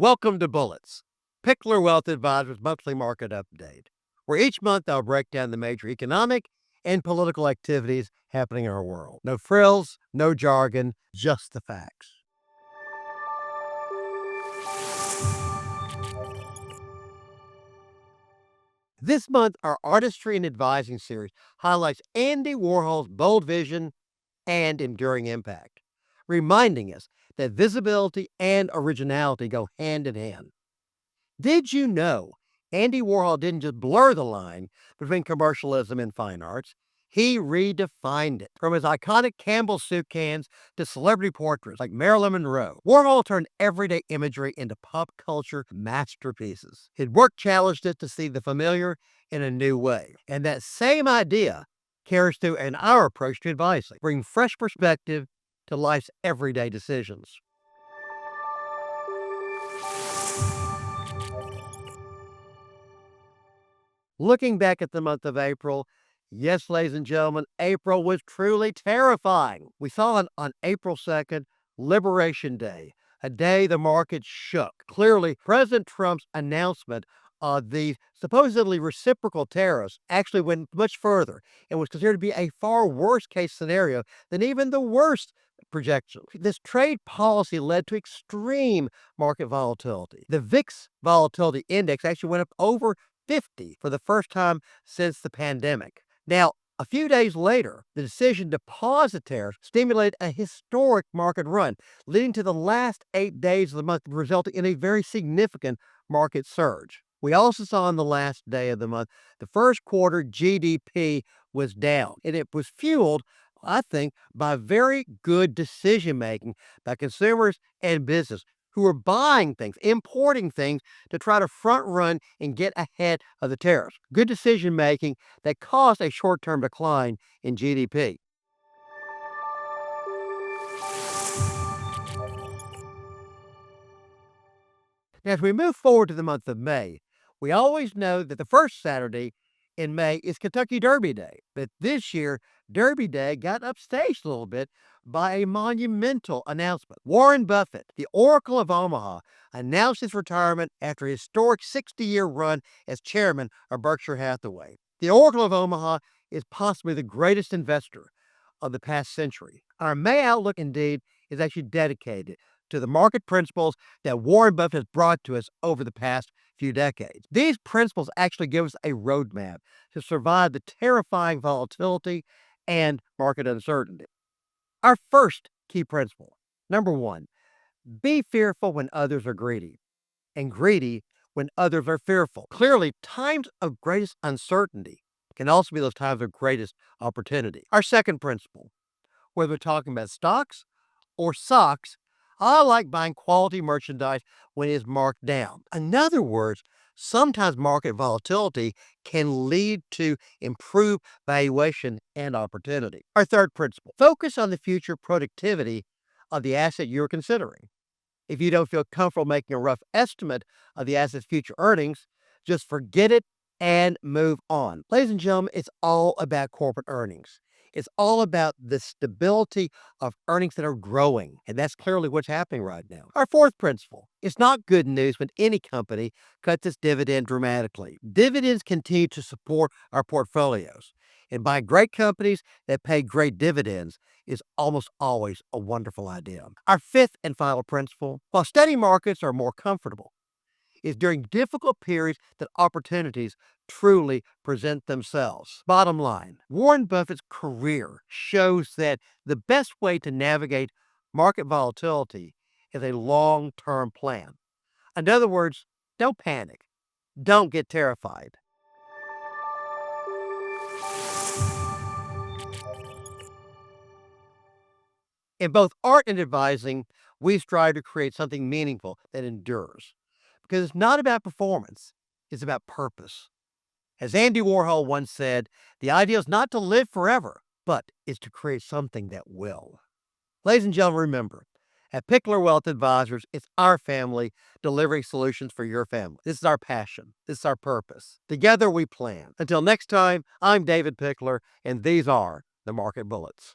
Welcome to Bullets, Pickler Wealth Advisors monthly market update, where each month I'll break down the major economic and political activities happening in our world. No frills, no jargon, just the facts. This month, our Artistry and Advising series highlights Andy Warhol's bold vision and enduring impact, reminding us that visibility and originality go hand in hand. Did you know Andy Warhol didn't just blur the line between commercialism and fine arts? He redefined it. From his iconic Campbell soup cans to celebrity portraits like Marilyn Monroe, Warhol turned everyday imagery into pop culture masterpieces. His work challenged us to see the familiar in a new way. And that same idea carries through in our approach to advising, bringing fresh perspective to life's everyday decisions. Looking back at the month of April, yes, ladies and gentlemen, April was truly terrifying. We saw on April 2nd, Liberation Day, a day the market shook. Clearly, President Trump's announcement of the supposedly reciprocal tariffs actually went much further and was considered to be a far worse case scenario than even the worst projections. This trade policy led to extreme market volatility. The VIX volatility index actually went up over 50 for the first time since the pandemic. Now, a few days later, the decision to pause the tariffs stimulated a historic market run, leading to the last 8 days of the month, resulting in a very significant market surge. We also saw on the last day of the month, the first quarter GDP was down, and it was fueled, I think, by very good decision making by consumers and business who were buying things, importing things to try to front run and get ahead of the tariffs. Good decision making that caused a short term decline in GDP. Now, as we move forward to the month of May, we always know that the first Saturday in May is Kentucky Derby Day. But this year, Derby Day got upstaged a little bit by a monumental announcement. Warren Buffett, the Oracle of Omaha, announced his retirement after a historic 60-year run as chairman of Berkshire Hathaway. The Oracle of Omaha is possibly the greatest investor of the past century. Our May outlook, indeed, is actually dedicated to the market principles that Warren Buffett has brought to us over the past few decades. These principles actually give us a roadmap to survive the terrifying volatility and market uncertainty. Our first key principle, number one, be fearful when others are greedy, and greedy when others are fearful. Clearly, times of greatest uncertainty can also be those times of greatest opportunity. Our second principle, whether we're talking about stocks or socks, I like buying quality merchandise when it is marked down. In other words, sometimes market volatility can lead to improved valuation and opportunity. Our third principle, focus on the future productivity of the asset you're considering. If you don't feel comfortable making a rough estimate of the asset's future earnings, just forget it and move on. Ladies and gentlemen, it's all about corporate earnings. It's all about the stability of earnings that are growing. And that's clearly what's happening right now. Our fourth principle, it's not good news when any company cuts its dividend dramatically. Dividends continue to support our portfolios. And buying great companies that pay great dividends is almost always a wonderful idea. Our fifth and final principle, while steady markets are more comfortable, is during difficult periods that opportunities truly present themselves. Bottom line, Warren Buffett's career shows that the best way to navigate market volatility is a long-term plan. In other words, don't panic. Don't get terrified. In both art and advising, we strive to create something meaningful that endures. Because it's not about performance, it's about purpose. As Andy Warhol once said, the idea is not to live forever, but is to create something that will. Ladies and gentlemen, remember, at Pickler Wealth Advisors, it's our family delivering solutions for your family. This is our passion. This is our purpose. Together we plan. Until next time, I'm David Pickler, and these are the Market Bullets.